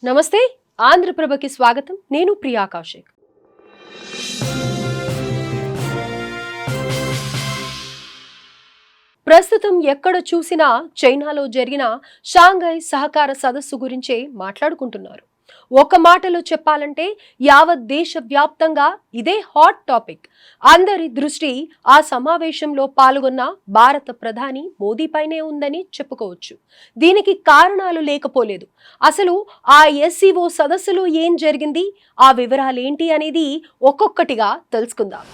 నమస్తే ఆంధ్రప్రభకి స్వాగతం. నేను ప్రియా కౌశిక్. ప్రస్తుతం ఎక్కడ చూసినా చైనాలో జరిగిన షాంఘై సహకార సదస్సు గురించే మాట్లాడుకుంటున్నారు. ఒక మాటలో చెప్పాలంటే యావత్ దేశవ్యాప్తంగా ఇదే హాట్ టాపిక్. అందరి దృష్టి ఆ సమావేశంలో పాల్గొన్న భారత ప్రధాని మోదీపైనే ఉందని చెప్పుకోవచ్చు. దీనికి కారణాలు లేకపోలేదు. అసలు ఆ ఎస్సీఓ సదస్సులో ఏం జరిగింది, ఆ వివరాలేంటి అనేది ఒక్కొక్కటిగా తెలుసుకుందాం.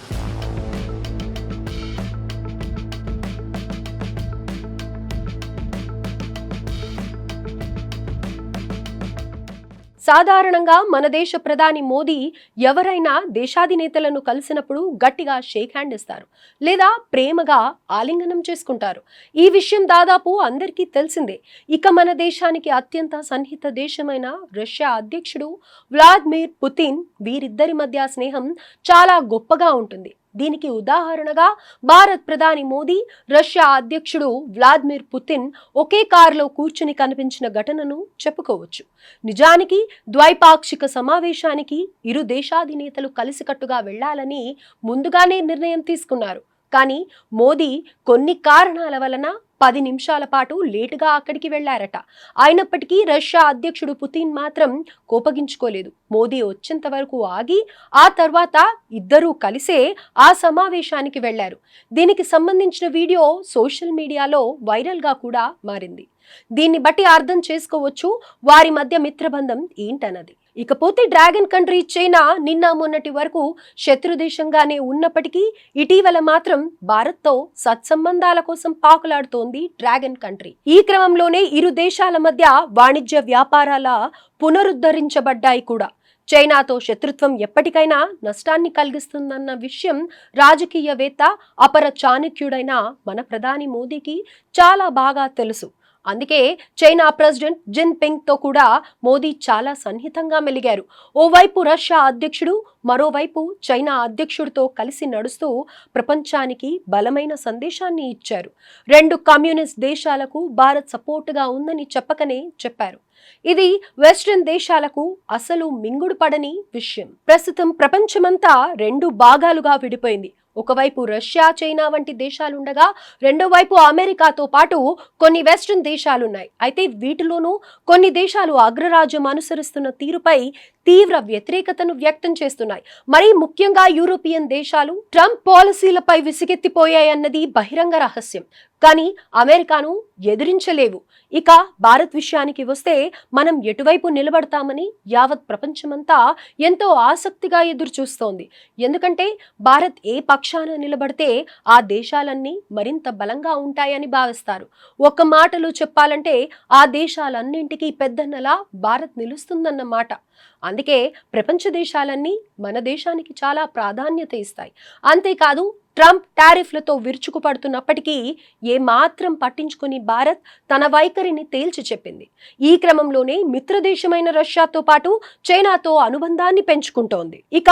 సాధారణంగా మన దేశ ప్రధాని మోదీ ఎవరైనా దేశాధినేతలను కలిసినప్పుడు గట్టిగా షేక్ హ్యాండ్ ఇస్తారు, లేదా ప్రేమగా ఆలింగనం చేసుకుంటారు. ఈ విషయం దాదాపు అందరికీ తెలిసిందే. ఇక మన దేశానికి అత్యంత సన్నిహిత దేశమైన రష్యా అధ్యక్షుడు వ్లాదిమిర్ పుతిన్, వీరిద్దరి మధ్య స్నేహం చాలా గొప్పగా ఉంటుంది. దీనికి ఉదాహరణగా భారత్ ప్రధాని మోదీ, రష్యా అధ్యక్షుడు వ్లాదిమిర్ పుతిన్ ఒకే కారులో కూర్చుని కనిపించిన ఘటనను చెప్పుకోవచ్చు. నిజానికి ద్వైపాక్షిక సమావేశానికి ఇరు దేశాధినేతలు కలిసికట్టుగా వెళ్లాలని ముందుగానే నిర్ణయం తీసుకున్నారు. కానీ మోదీ కొన్ని కారణాల వలన 10 నిమిషాల పాటు లేటుగా అక్కడికి వెళ్లారట. అయినప్పటికీ రష్యా అధ్యక్షుడు పుతిన్ మాత్రం కోపగించుకోలేదు. మోదీ వచ్చేంత వరకు ఆగి ఆ తర్వాత ఇద్దరూ కలిసే ఆ సమావేశానికి వెళ్లారు. దీనికి సంబంధించిన వీడియో సోషల్ మీడియాలో వైరల్ గా కూడా మారింది. దీన్ని బట్టి అర్థం చేసుకోవచ్చు వారి మధ్య మిత్రబంధం ఏంటన్నది. ఇకపోతే డ్రాగన్ కంట్రీ చైనా నిన్న మొన్నటి వరకు శత్రుదేశంగానే ఉన్నప్పటికీ ఇటీవల మాత్రం భారత్తో సత్సంబంధాల కోసం పాకులాడుతోంది డ్రాగన్ కంట్రీ. ఈ క్రమంలోనే ఇరు దేశాల మధ్య వాణిజ్య వ్యాపారాల పునరుద్ధరించబడ్డాయి కూడా. చైనాతో శత్రుత్వం ఎప్పటికైనా నష్టాన్ని కలిగిస్తుందన్న విషయం రాజకీయవేత్త, అపర చాణక్యుడైన మన ప్రధాని మోదీకి చాలా బాగా తెలుసు. అందుకే చైనా ప్రెసిడెంట్ జిన్పింగ్ తో కూడా మోదీ చాలా సన్నిహితంగా మెలిగారు. ఓవైపు రష్యా అధ్యక్షుడు, మరోవైపు చైనా అధ్యక్షుడితో కలిసి నడుస్తూ ప్రపంచానికి బలమైన సందేశాన్ని ఇచ్చారు. 2 కమ్యూనిస్ట్ దేశాలకు భారత్ సపోర్టుగా ఉందని చెప్పకనే చెప్పారు. ఇది వెస్టర్న్ దేశాలకు అసలు మింగుడు పడని విషయం. ప్రస్తుతం ప్రపంచమంతా 2 భాగాలుగా విడిపోయింది. ఒకవైపు రష్యా, చైనా వంటి దేశాలుండగా రెండో వైపు అమెరికాతో పాటు కొన్ని వెస్టర్న్ దేశాలున్నాయి. అయితే వీటిలోనూ కొన్ని దేశాలు అగ్రరాజ్యం అనుసరిస్తున్న తీరుపై తీవ్ర వ్యతిరేకతను వ్యక్తం చేస్తున్నాయి. మరీ ముఖ్యంగా యూరోపియన్ దేశాలు ట్రంప్ పాలసీలపై విసిగెత్తిపోయాయన్నది బహిరంగ రహస్యం. కానీ అమెరికాను ఎదిరించలేవు. ఇక భారత్ విషయానికి వస్తే మనం ఎటువైపు నిలబడతామని యావత్ ప్రపంచమంతా ఎంతో ఆసక్తిగా ఎదురు చూస్తోంది. ఎందుకంటే భారత్ ఏ పక్షాన నిలబడితే ఆ దేశాలన్నీ మరింత బలంగా ఉంటాయని భావిస్తారు. ఒక మాటలో చెప్పాలంటే ఆ దేశాలన్నింటికీ పెద్దన్నలా భారత్ నిలుస్తుందన్నమాట. అందుకే ప్రపంచ దేశాలన్నీ మన దేశానికి చాలా ప్రాధాన్యత ఇస్తాయి. అంతేకాదు ట్రంప్ టారిఫ్లతో విరుచుకుపడుతున్నప్పటికీ ఏమాత్రం పట్టించుకుని భారత్ తన వైఖరిని తేల్చి చెప్పింది. ఈ క్రమంలోనే మిత్రదేశమైన రష్యాతో పాటు చైనాతో అనుబంధాన్ని పెంచుకుంటోంది. ఇక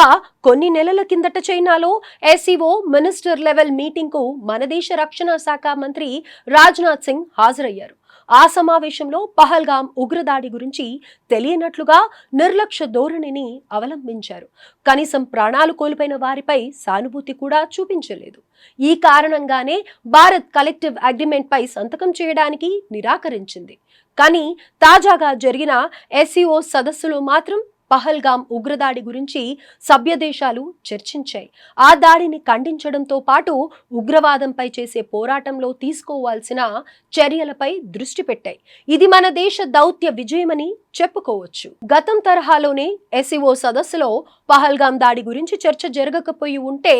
కొన్ని నెలల కిందట చైనాలో ఎస్సీఓ మినిస్టర్ లెవెల్ మీటింగ్ కు మన దేశ రక్షణ శాఖ మంత్రి రాజ్నాథ్ సింగ్ హాజరయ్యారు. ఆ సమావేశంలో పహల్గామ్ ఉగ్రదాడి గురించి తెలియనట్లుగా నిర్లక్ష్య ధోరణిని అవలంబించారు. కనీసం ప్రాణాలు కోల్పోయిన వారిపై సానుభూతి కూడా చూపించలేదు. ఈ కారణంగానే భారత్ కలెక్టివ్ అగ్రిమెంట్ పై సంతకం చేయడానికి నిరాకరించింది. కానీ తాజాగా జరిగిన ఎస్సీఓ సదస్సులో మాత్రం పహల్గామ్ ఉగ్రదాడి గురించి సభ్య దేశాలు చర్చించాయి. ఆ దాడిని ఖండించడంతో పాటు ఉగ్రవాదంపై చేసే పోరాటంలో తీసుకోవాల్సిన చర్యలపై దృష్టి పెట్టాయి. ఇది మన దేశ దౌత్య విజయమని చెప్పుకోవచ్చు. గతం తరహాలోనే ఎస్సీఓ సదస్సులో పహల్గామ్ దాడి గురించి చర్చ జరగకపోయి ఉంటే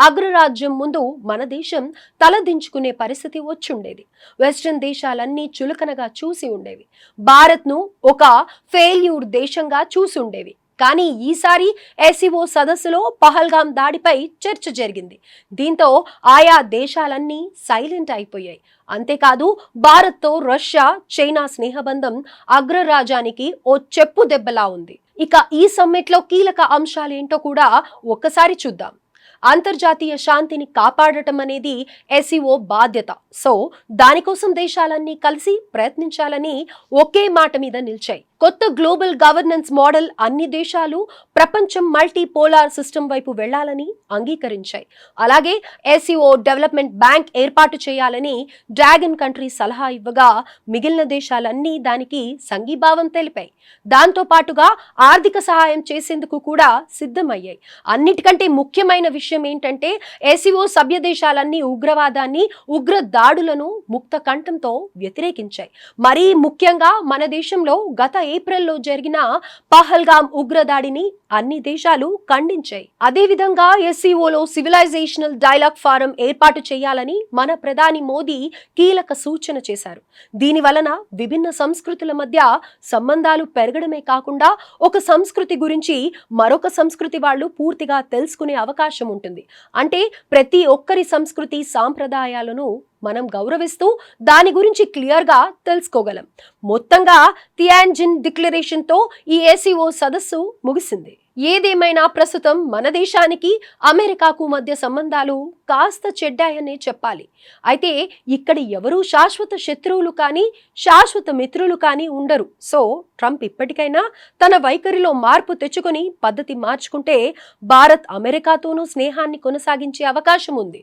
అగ్రరాజ్యం ముందు మన దేశం తలదించుకునే పరిస్థితి వచ్చుండేది. వెస్టర్న్ దేశాలన్నీ చులకనగా చూసి ఉండేవి. భారత్ను ఒక ఫెయిల్యూర్ దేశంగా చూసి ఉండేవి. కానీ ఈసారి ఎస్సీఓ సదస్సులో పహల్గామ్ దాడిపై చర్చ జరిగింది. దీంతో ఆయా దేశాలన్నీ సైలెంట్ అయిపోయాయి. అంతేకాదు భారత్తో రష్యా, చైనా స్నేహబంధం అగ్రరాజానికి ఓ చెప్పు దెబ్బలా ఉంది. ఇక ఈ సమ్మిట్లో కీలక అంశాలేంటో కూడా ఒక్కసారి చూద్దాం. అంతర్జాతీయ శాంతిని కాపాడటం అనేది ఎస్సీఓ బాధ్యత. సో దానికోసం దేశాలన్నీ కలిసి ప్రయత్నించాలని ఒకే మాట మీద నిలిచాయి. కొత్త గ్లోబల్ గవర్నెన్స్ మోడల్ అన్ని దేశాలు ప్రపంచం మల్టీ పోలార్ సిస్టమ్ వైపు వెళ్లాలని అంగీకరించాయి. అలాగే ఎస్సీఓ డెవలప్మెంట్ బ్యాంక్ ఏర్పాటు చేయాలని డ్రాగన్ కంట్రీ సలహా ఇవ్వగా మిగిలిన దేశాలన్నీ దానికి సంఘీభావం తెలిపాయి. దాంతో పాటుగా ఆర్థిక సహాయం చేసేందుకు కూడా సిద్ధమయ్యాయి. అన్నిటికంటే ముఖ్యమైన విషయం ఏంటంటే ఎస్సీఓ సభ్య దేశాలన్నీ ఉగ్రవాదాన్ని, ఉగ్ర దాడులను ముక్త కంఠంతో వ్యతిరేకించాయి. మరీ ముఖ్యంగా మన దేశంలో గత ఏప్రిల్లో జరిగిన పహల్గామ్ ఉగ్రదాడిని అన్ని దేశాలు ఖండించాయి. అదేవిధంగా ఎస్సీఓలో సివిలైజేషనల్ డైలాగ్ ఫారం ఏర్పాటు చేయాలని మన ప్రధాని మోదీ కీలక సూచన చేశారు. దీని వలన విభిన్న సంస్కృతుల మధ్య సంబంధాలు పెరగడమే కాకుండా ఒక సంస్కృతి గురించి మరొక సంస్కృతి వాళ్ళు పూర్తిగా తెలుసుకునే అవకాశం ఉంటుంది. అంటే ప్రతి ఒక్కరి సంస్కృతి సాంప్రదాయాలను మనం గౌరవిస్తూ దాని గురించి క్లియర్ గా తెలుసుకోగలం. మొత్తంగా తియాన్జిన్ డిక్లరేషన్ తో ఈ ఎస్సీఓ సదస్సు ముగిసింది. ఏదేమైనా ప్రస్తుతం మన దేశానికి అమెరికాకు మధ్య సంబంధాలు కాస్త చెడ్డాయనే చెప్పాలి. అయితే ఇక్కడ ఎవరూ శాశ్వత శత్రువులు కానీ శాశ్వత మిత్రులు కానీ ఉండరు. సో ట్రంప్ ఇప్పటికైనా తన వైఖరిలో మార్పు తెచ్చుకొని పద్ధతి మార్చుకుంటే భారత్ అమెరికాతోనూ స్నేహాన్ని కొనసాగించే అవకాశం ఉంది.